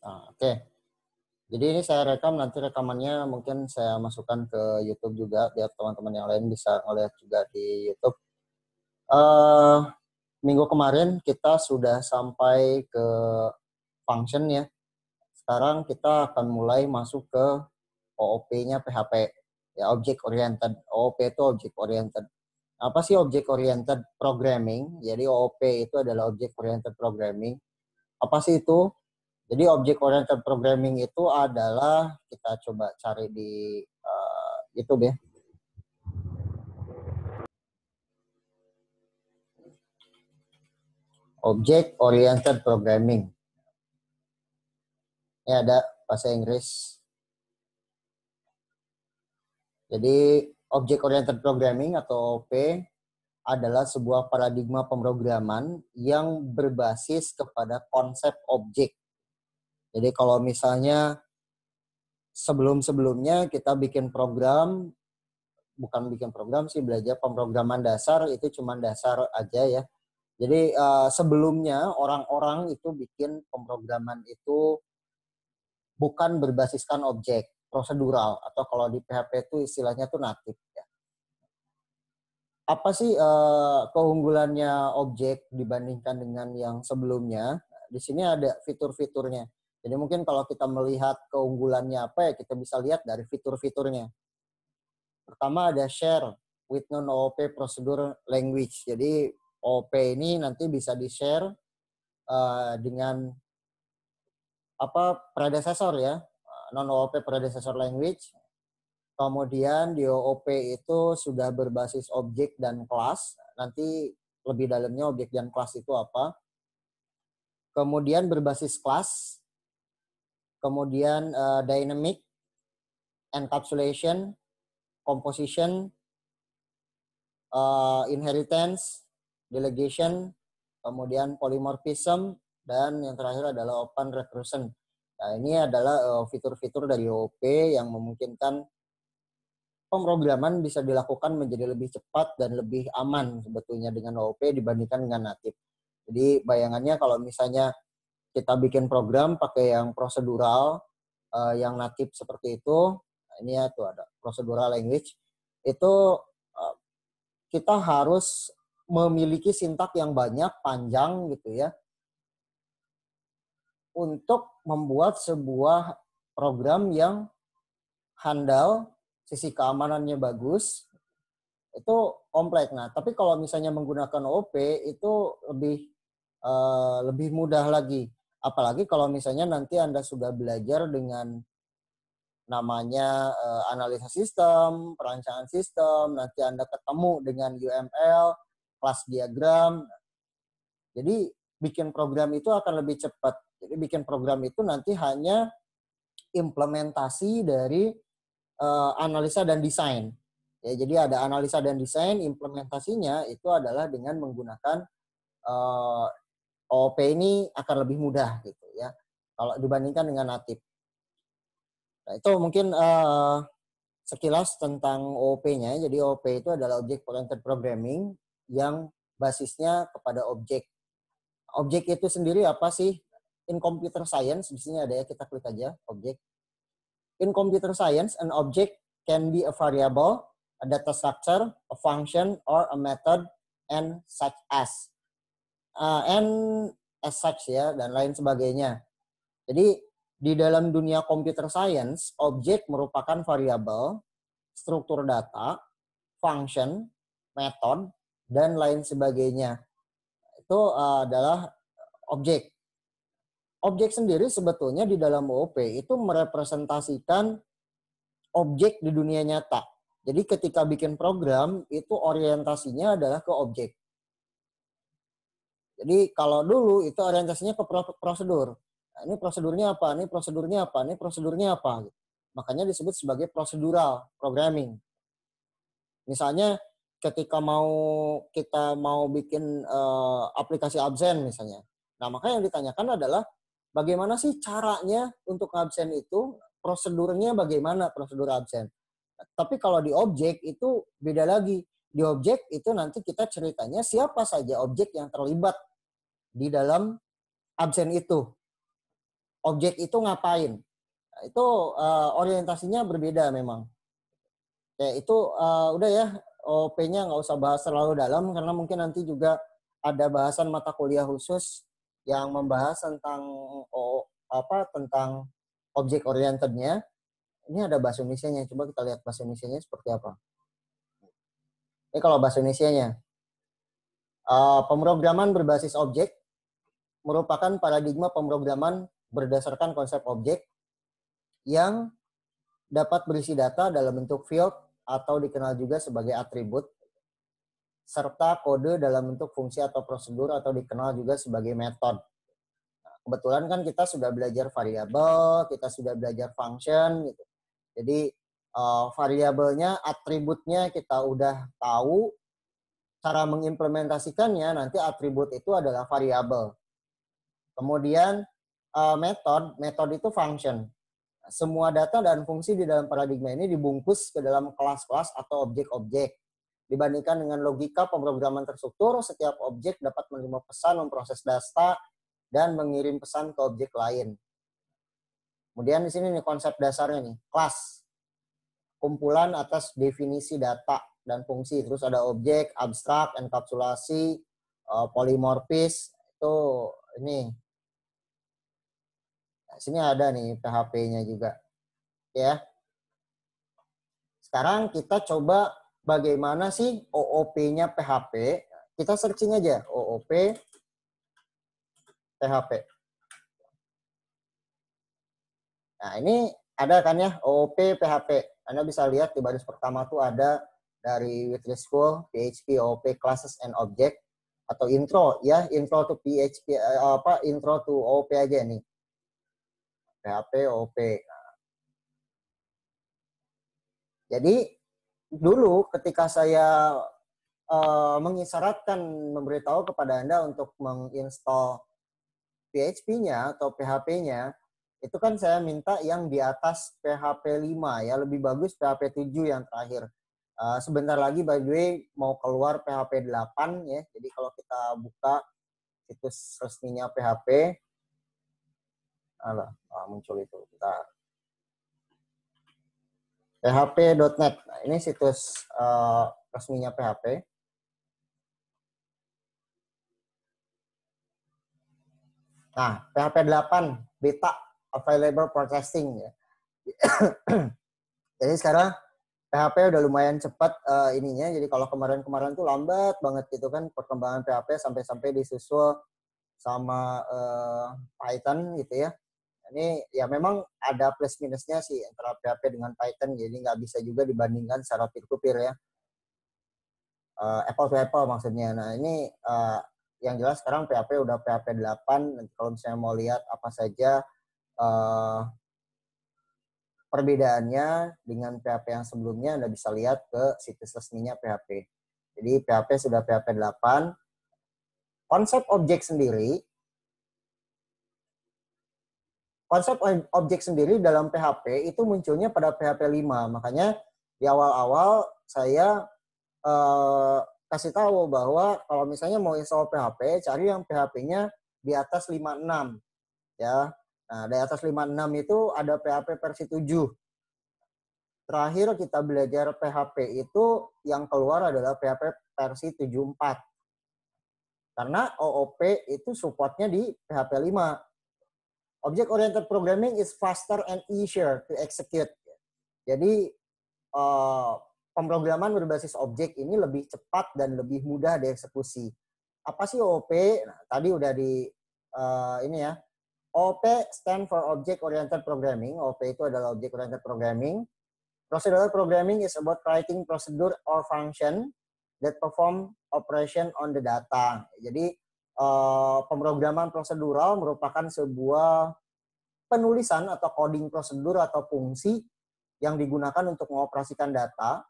Nah, oke. Jadi ini saya rekam, nanti rekamannya mungkin saya masukkan ke YouTube juga, biar teman-teman yang lain bisa ngeliat juga di YouTube. Minggu kemarin kita sudah sampai ke function ya. Sekarang kita akan mulai masuk ke OOP-nya PHP. Ya, Object Oriented. OOP itu Object Oriented. Apa sih Object Oriented Programming? Jadi OOP itu adalah Object Oriented Programming. Apa sih itu? Jadi Object Oriented Programming itu adalah, kita coba cari di YouTube ya. Object Oriented Programming. Ini ada bahasa Inggris. Jadi Object Oriented Programming atau OP adalah sebuah paradigma pemrograman yang berbasis kepada konsep objek. Jadi kalau misalnya sebelum-sebelumnya kita bikin program, bukan bikin program sih, belajar pemrograman dasar, itu cuma dasar aja ya. Jadi sebelumnya orang-orang itu bikin pemrograman itu bukan berbasiskan objek, prosedural, atau kalau di PHP itu istilahnya tuh natif. Ya. Apa sih keunggulannya objek dibandingkan dengan yang sebelumnya? Di sini ada fitur-fiturnya. Jadi mungkin kalau kita melihat keunggulannya apa ya, kita bisa lihat dari fitur-fiturnya. Pertama ada share with non-OOP procedure language. Jadi OOP ini nanti bisa di-share dengan predesesor ya, non-OOP predecessor language. Kemudian di OOP itu sudah berbasis objek dan kelas. Nanti lebih dalamnya objek dan kelas itu apa. Kemudian berbasis kelas. Kemudian dynamic, encapsulation, composition, inheritance, delegation, kemudian polymorphism, dan yang terakhir adalah open recursion. Nah, ini adalah fitur-fitur dari OOP yang memungkinkan pemrograman bisa dilakukan menjadi lebih cepat dan lebih aman sebetulnya dengan OOP dibandingkan dengan natif. Jadi bayangannya kalau misalnya kita bikin program pakai yang prosedural, yang natif seperti itu, nah ini ya tuh ada procedural language, itu kita harus memiliki sintak yang banyak, panjang gitu ya, untuk membuat sebuah program yang handal, sisi keamanannya bagus, itu kompleks. Nah, tapi kalau misalnya menggunakan OOP itu lebih mudah lagi. Apalagi kalau misalnya nanti Anda sudah belajar dengan namanya analisa sistem, perancangan sistem, nanti Anda ketemu dengan UML, kelas diagram. Jadi bikin program itu akan lebih cepat. Jadi bikin program itu nanti hanya implementasi dari analisa dan desain. Ya, jadi ada analisa dan desain, implementasinya itu adalah dengan menggunakan OOP ini akan lebih mudah gitu ya, kalau dibandingkan dengan natif. Nah, itu mungkin sekilas tentang OOP-nya. Jadi OOP itu adalah Object Oriented Programming yang basisnya kepada objek. Objek itu sendiri apa sih? In computer science, di sini ada ya, kita klik aja objek. In computer science, an object can be a variable, a data structure, a function, or a method, and such as. And as such ya, dan lain sebagainya. Jadi di dalam dunia computer science, objek merupakan variabel, struktur data, function, method, dan lain sebagainya. Itu adalah objek. Objek sendiri sebetulnya di dalam OOP itu merepresentasikan objek di dunia nyata. Jadi ketika bikin program itu orientasinya adalah ke objek. Jadi kalau dulu itu orientasinya ke prosedur. Nah, ini prosedurnya apa? Ini prosedurnya apa? Ini prosedurnya apa? Makanya disebut sebagai procedural programming. Misalnya ketika kita mau bikin aplikasi absen misalnya. Nah, maka yang ditanyakan adalah bagaimana sih caranya untuk absen itu, prosedurnya bagaimana prosedur absen. Tapi kalau di objek itu beda lagi. Di objek itu nanti kita ceritanya siapa saja objek yang terlibat di dalam absen itu. objek itu ngapain. Nah, itu orientasinya berbeda memang. Ya itu udah ya, OP-nya nggak usah bahas terlalu dalam karena mungkin nanti juga ada bahasan mata kuliah khusus yang membahas tentang tentang objek orientednya. Ini ada bahasa Indonesianya. Coba kita lihat bahasa Indonesianya seperti apa. Ini kalau bahasa Indonesianya, pemrograman berbasis objek merupakan paradigma pemrograman berdasarkan konsep objek yang dapat berisi data dalam bentuk field atau dikenal juga sebagai atribut, serta kode dalam bentuk fungsi atau prosedur atau dikenal juga sebagai metode. Nah, kebetulan kan kita sudah belajar variabel, kita sudah belajar function, gitu. Jadi variabelnya, atributnya kita udah tahu, cara mengimplementasikannya nanti atribut itu adalah variabel. Kemudian metode itu function. Semua data dan fungsi di dalam paradigma ini dibungkus ke dalam kelas-kelas atau objek-objek. Dibandingkan dengan logika pemrograman terstruktur, setiap objek dapat menerima pesan, memproses data, dan mengirim pesan ke objek lain. Kemudian di sini nih konsep dasarnya nih, kelas. Kumpulan atas definisi data dan fungsi. Terus ada objek, abstrak, enkapsulasi, polimorfis. Itu ini. Nah, sini ada nih PHP-nya juga. Ya. Sekarang kita coba bagaimana sih OOP-nya PHP. Kita searching aja OOP PHP. Nah, ini ada kan ya OOP PHP. Anda bisa lihat di baris pertama tuh ada dari With School, PHP, OOP, Classes and Object, atau intro ya, intro to PHP, intro to OOP aja nih. PHP, OOP. Nah. Jadi dulu ketika saya mengisyaratkan, memberitahu kepada Anda untuk menginstall PHP-nya atau PHP-nya, itu kan saya minta yang di atas PHP 5 ya, lebih bagus PHP 7 yang terakhir. Sebentar lagi by the way mau keluar PHP 8 ya. Jadi kalau kita buka situs resminya PHP, muncul itu. Kita php.net. Nah, ini situs resminya PHP. Nah, PHP 8 beta available for testing ya. Jadi sekarang PHP udah lumayan cepat ininya. Jadi kalau kemarin-kemarin tuh lambat banget gitu kan perkembangan PHP sampai disusul sama Python gitu ya. Ini ya memang ada plus minusnya sih antara PHP dengan Python. Jadi nggak bisa juga dibandingkan secara peer-to-peer ya. Apple to Apple maksudnya. Nah ini yang jelas sekarang PHP udah PHP 8. Nanti kalau misalnya mau lihat apa saja perbedaannya dengan PHP yang sebelumnya, Anda bisa lihat ke situs resminya PHP. Jadi PHP sudah PHP 8. Konsep objek sendiri dalam PHP itu munculnya pada PHP 5. Makanya di awal-awal saya kasih tahu bahwa kalau misalnya mau install PHP, cari yang PHP-nya di atas 56. Ya. Nah, di atas 56 itu ada PHP versi 7. Terakhir kita belajar PHP itu yang keluar adalah PHP versi 74. Karena OOP itu supportnya di PHP 5. Object Oriented Programming is faster and easier to execute. Jadi pemrograman berbasis objek ini lebih cepat dan lebih mudah dieksekusi. Apa sih OOP? Nah, tadi udah di ini ya. OOP stand for Object Oriented Programming. OOP itu adalah Object Oriented Programming. Procedural programming is about writing procedure or function that perform operation on the data. Jadi pemrograman prosedural merupakan sebuah penulisan atau coding prosedur atau fungsi yang digunakan untuk mengoperasikan data.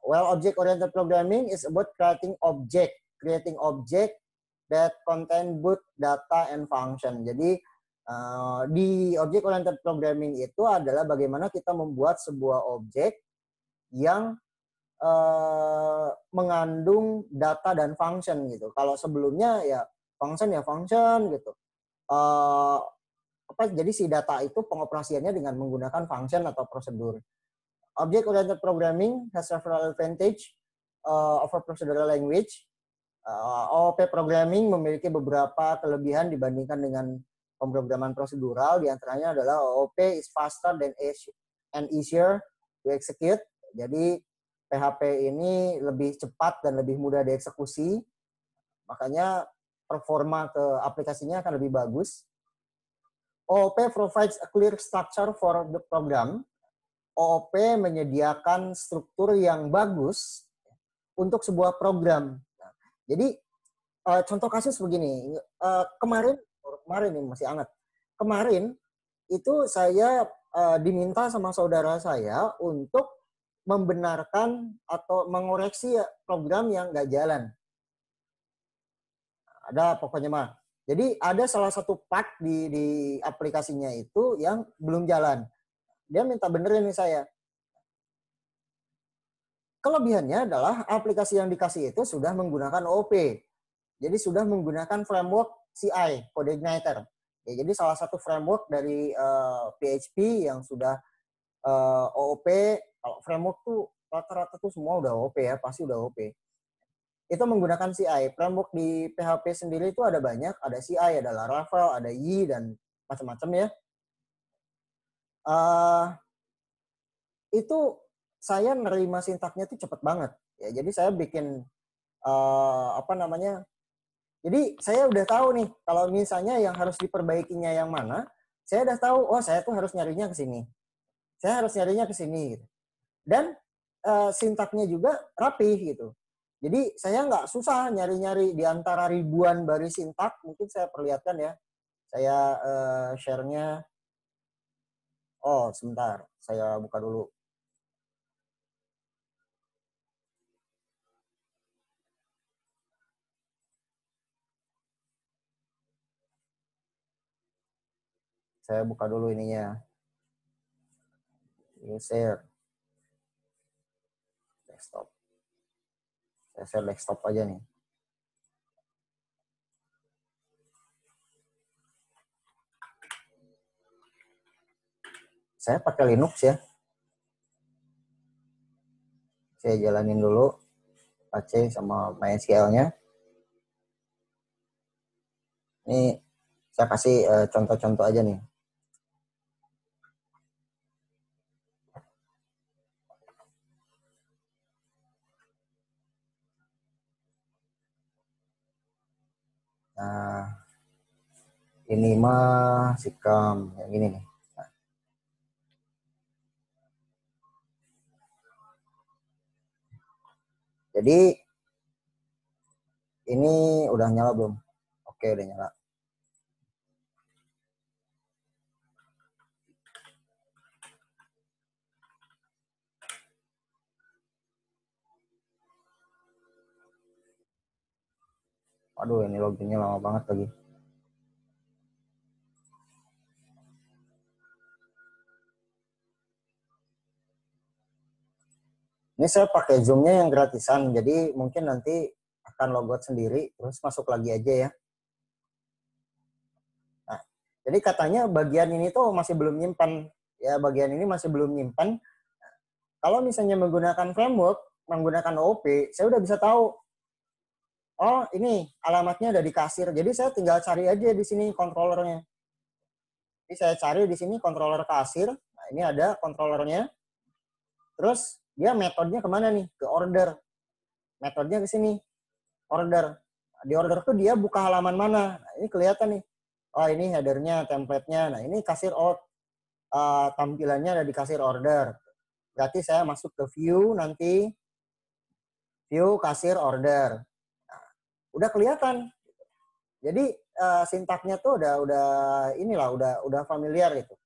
While object-oriented programming is about creating object that contain both data and function. Jadi di object-oriented programming itu adalah bagaimana kita membuat sebuah objek yang mengandung data dan function gitu. Kalau sebelumnya ya function gitu. jadi si data itu pengoperasiannya dengan menggunakan function atau prosedur. Object oriented programming has several advantage over procedural language. OOP programming memiliki beberapa kelebihan dibandingkan dengan pemrograman prosedural. Di antaranya adalah OOP is faster and easier to execute. Jadi PHP ini lebih cepat dan lebih mudah dieksekusi. Makanya performa ke aplikasinya akan lebih bagus. OOP provides a clear structure for the program. OOP menyediakan struktur yang bagus untuk sebuah program. Nah, jadi contoh kasus begini, kemarin ini masih hangat. Kemarin itu saya diminta sama saudara saya untuk membenarkan atau mengoreksi program yang nggak jalan. Ada pokoknya mah. Jadi ada salah satu part di aplikasinya itu yang belum jalan. Dia minta benerin nih saya. Kelebihannya adalah aplikasi yang dikasih itu sudah menggunakan OOP. Jadi sudah menggunakan framework CI, Code Igniter. Ya, jadi salah satu framework dari PHP yang sudah OOP. Kalau framework tuh rata-rata tuh semua udah OOP ya, pasti udah OOP. Itu menggunakan CI. Framework di PHP sendiri itu ada banyak. Ada CI, ada Laravel, ada YI, dan macam-macam ya. Itu saya nerima sintaknya itu cepat banget. Ya, jadi saya bikin jadi saya udah tahu nih kalau misalnya yang harus diperbaikinya yang mana, saya udah tahu, oh saya tuh harus nyarinya ke sini. Saya harus nyarinya ke sini gitu. Dan sintaknya juga rapi gitu. Jadi saya nggak susah nyari-nyari di antara ribuan baris sintak. Mungkin saya perlihatkan ya. Saya share-nya. Oh, sebentar. Saya buka dulu. Saya buka dulu ininya. Ini share. Desktop. Saya share desktop aja nih. Saya pakai Linux ya. Saya jalanin dulu Apache sama MySQL-nya. Ini saya kasih contoh-contoh aja nih. Nah, ini mah sikam yang gini nih. Nah. Jadi ini udah nyala belum? Oke, udah nyala. Aduh, ini loginnya lama banget lagi. Ini saya pakai Zoom-nya yang gratisan, jadi mungkin nanti akan logout sendiri, terus masuk lagi aja ya. Nah, jadi katanya bagian ini tuh masih belum nyimpan. Ya, bagian ini masih belum nyimpan. Kalau misalnya menggunakan framework, menggunakan OOP, saya udah bisa tahu, oh ini alamatnya ada di kasir. Jadi saya tinggal cari aja di sini controllernya. Jadi saya cari di sini controller kasir. Nah, ini ada controllernya. Terus dia metodenya kemana nih? Ke order. Metodenya ke sini. Order. Di order tuh dia buka halaman mana? Nah, ini kelihatan nih. Oh, ini headernya, template-nya. Nah, ini kasir out. Tampilannya ada di kasir order. Berarti saya masuk ke view nanti. View kasir order. Nah, udah kelihatan. Jadi sintaknya tuh udah familiar gitu.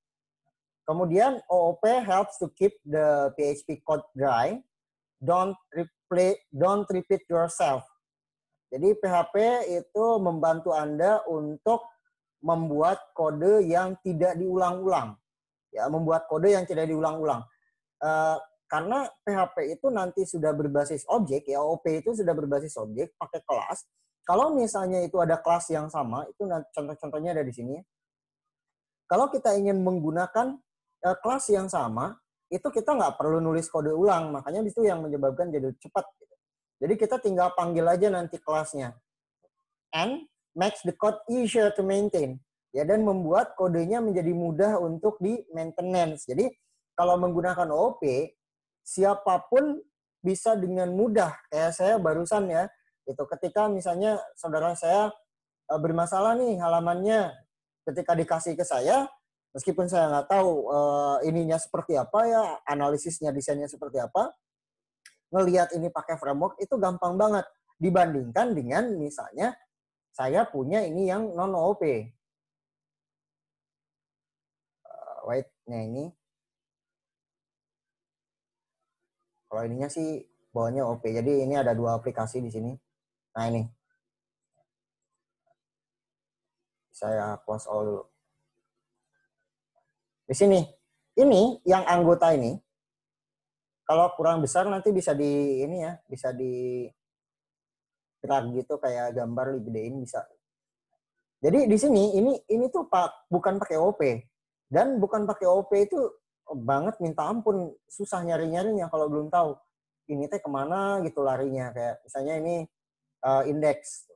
Kemudian OOP helps to keep the PHP code dry. Don't repeat yourself. Jadi PHP itu membantu Anda untuk membuat kode yang tidak diulang-ulang. Ya, membuat kode yang tidak diulang-ulang. Karena PHP itu nanti sudah berbasis objek, ya OOP itu sudah berbasis objek pakai kelas. Kalau misalnya itu ada kelas yang sama, itu contoh-contohnya ada di sini. kalau kita ingin menggunakan kelas yang sama, itu kita nggak perlu nulis kode ulang. Makanya itu yang menyebabkan jadi cepat. Jadi kita tinggal panggil aja nanti kelasnya. And makes the code easier to maintain. Ya, dan membuat kodenya menjadi mudah untuk di maintenance. Jadi kalau menggunakan OOP, siapapun bisa dengan mudah. Kayak saya barusan ya, itu ketika misalnya saudara saya bermasalah nih halamannya, ketika dikasih ke saya, meskipun saya nggak tahu ininya seperti apa ya, analisisnya, desainnya seperti apa, ngelihat ini pakai framework itu gampang banget dibandingkan dengan misalnya saya punya ini yang non OOP. Wait, nah ini. Kalau ininya sih bawahnya OP. Jadi ini ada 2 aplikasi di sini. Nah ini. Saya close all dulu. Di sini. Ini yang anggota ini. Kalau kurang besar nanti bisa di ini ya, bisa di drag gitu kayak gambar digedein bisa. Jadi di sini ini tuh bukan pakai OP. Dan bukan pakai OP itu banget minta ampun, susah nyari-nyarinya kalau belum tahu. Ini teh kemana gitu larinya, kayak misalnya ini indeks.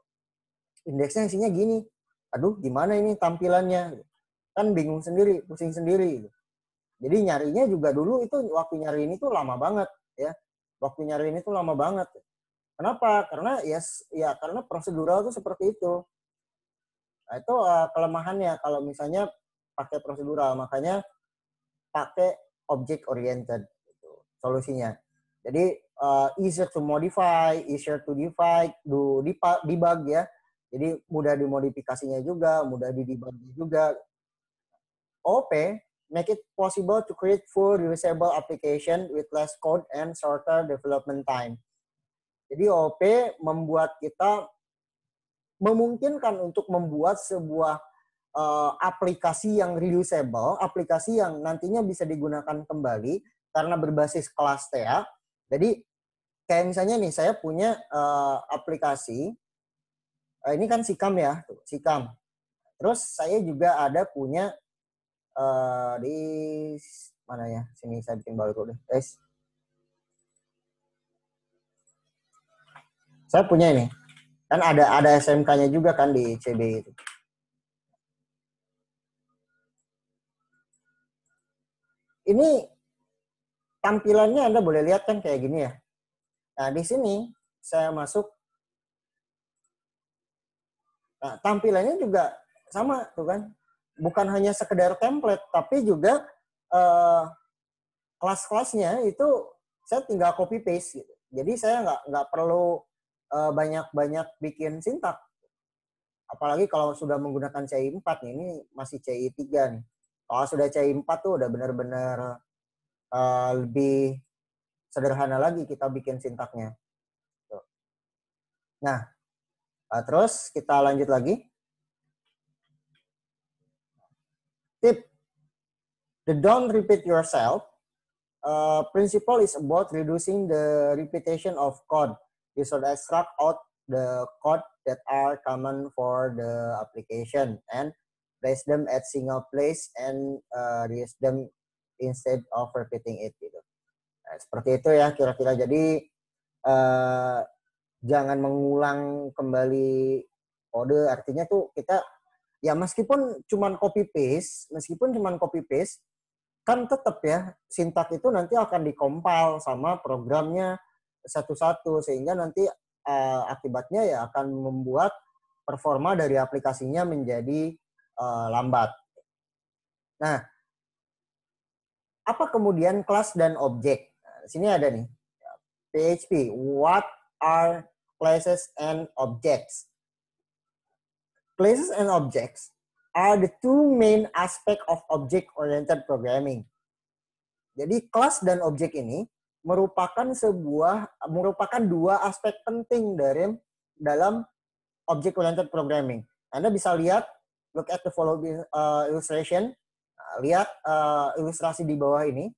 Indeksnya isinya gini. Aduh, gimana ini tampilannya? Kan bingung sendiri, pusing sendiri. Jadi nyarinya juga dulu itu waktu nyari ini tuh lama banget ya. Waktu nyari ini tuh lama banget. Kenapa? Karena ya karena prosedural tuh seperti itu. Nah, itu kelemahannya kalau misalnya pakai prosedural, makanya pakai object oriented gitu, solusinya. Jadi easier to modify, easier to debug ya. Jadi mudah dimodifikasinya juga, mudah didebug juga. OOP make it possible to create full reusable application with less code and shorter development time. Jadi OOP membuat kita memungkinkan untuk membuat sebuah aplikasi yang reusable, aplikasi yang nantinya bisa digunakan kembali karena berbasis kelas TA. Jadi kayak misalnya nih saya punya aplikasi, ini kan Sikam ya, Sikam. Terus saya juga ada punya di mana ya? Sini saya bikin baru deh, guys. Saya punya ini. Kan ada SMK-nya juga kan di CB itu. Ini tampilannya Anda boleh lihat kan kayak gini ya. Nah, di sini saya masuk. Nah, tampilannya juga sama tuh kan. Bukan hanya sekedar template, tapi juga kelas-kelasnya itu saya tinggal copy paste gitu. Jadi saya nggak perlu banyak-banyak bikin sintak. Apalagi kalau sudah menggunakan CI 4 nih, ini masih CI 3 nih. Kalau sudah CI 4 tuh udah benar-benar lebih sederhana lagi kita bikin sintaknya. Nah, terus kita lanjut lagi. Tip, the don't repeat yourself principle is about reducing the repetition of code. You should extract out the code that are common for the application and place them at single place and reuse them instead of repeating it gitu. Nah, seperti itu ya kira-kira. Jadi jangan mengulang kembali kode. Artinya tuh kita ya meskipun cuman copy paste kan tetap ya sintak itu nanti akan dikompil sama programnya satu-satu sehingga nanti akibatnya ya akan membuat performa dari aplikasinya menjadi lambat. Nah, apa kemudian kelas dan objek? Nah, sini ada nih PHP. What are classes and objects? Classes and objects are the two main aspect of object-oriented programming. Jadi kelas dan objek ini merupakan dua aspek penting dalam object-oriented programming. Anda bisa lihat, look at the following illustration. Lihat ilustrasi di bawah ini.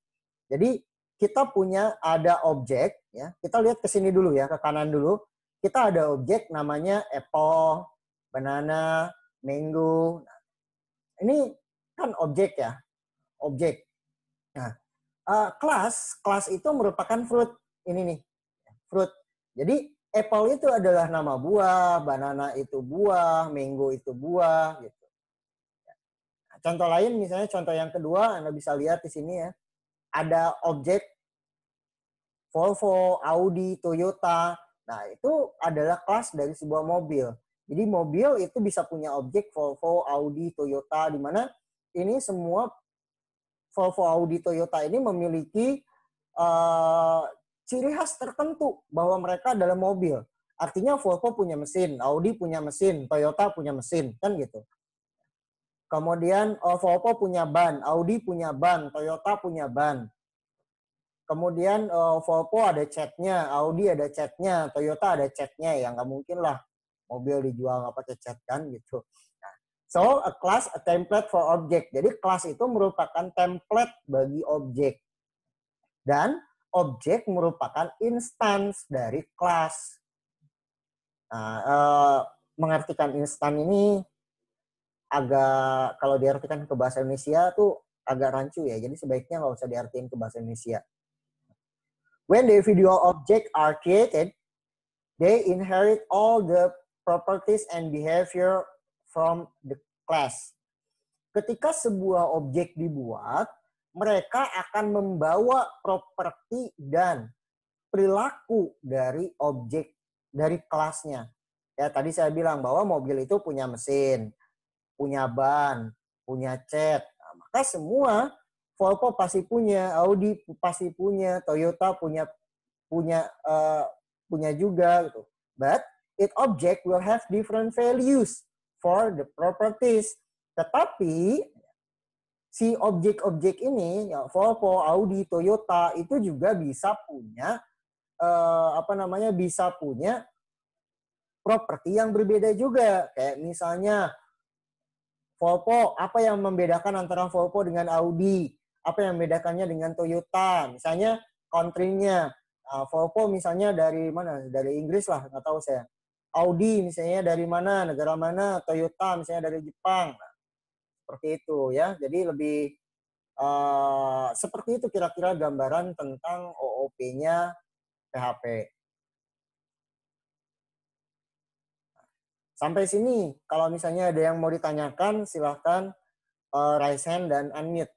Jadi kita punya ada objek, ya. Kita lihat ke sini dulu ya, ke kanan dulu. Kita ada objek namanya apple, banana, mango. Nah, ini kan objek ya, objek. Nah, kelas itu merupakan fruit. Ini nih, fruit. Jadi apple itu adalah nama buah, banana itu buah, mango itu buah, gitu. Nah, contoh lain, misalnya contoh yang kedua, Anda bisa lihat di sini ya, ada objek Volvo, Audi, Toyota. Nah, itu adalah kelas dari sebuah mobil. Jadi mobil itu bisa punya objek Volvo, Audi, Toyota, di mana ini semua Volvo, Audi, Toyota ini memiliki ciri khas tertentu bahwa mereka adalah mobil. Artinya Volvo punya mesin, Audi punya mesin, Toyota punya mesin, kan gitu. Kemudian Volvo punya ban, Audi punya ban, Toyota punya ban. Kemudian Volvo ada catnya, Audi ada catnya, Toyota ada catnya. Ya nggak mungkin lah mobil dijual nggak pakai cat kan gitu. Nah, so a class, a template for object. Jadi kelas itu merupakan template bagi objek. Dan objek merupakan instance dari kelas. Nah, mengartikan instan ini agak, kalau diartikan ke bahasa Indonesia tuh agak rancu ya. Jadi sebaiknya nggak usah diartikan ke bahasa Indonesia. When the individual objects are created, they inherit all the properties and behavior from the class. Ketika sebuah objek dibuat, mereka akan membawa properti dan perilaku dari objek, dari kelasnya. Ya, tadi saya bilang bahwa mobil itu punya mesin, punya ban, punya cat. Nah, maka semua Volvo pasti punya, Audi pasti punya, Toyota punya juga gitu. But each object will have different values for the properties. Tetapi si objek-objek ini, ya, Volvo, Audi, Toyota itu juga bisa punya bisa punya properti yang berbeda juga. Kayak misalnya Volvo, apa yang membedakan antara Volvo dengan Audi? Apa yang membedakannya dengan Toyota? Misalnya country-nya. Volvo misalnya dari mana? Dari Inggris lah, nggak tahu saya. Audi misalnya dari mana? Negara mana? Toyota misalnya dari Jepang. Nah, seperti itu ya. Jadi lebih seperti itu kira-kira gambaran tentang OOP-nya PHP. Sampai sini, kalau misalnya ada yang mau ditanyakan, silahkan raise hand dan unmute.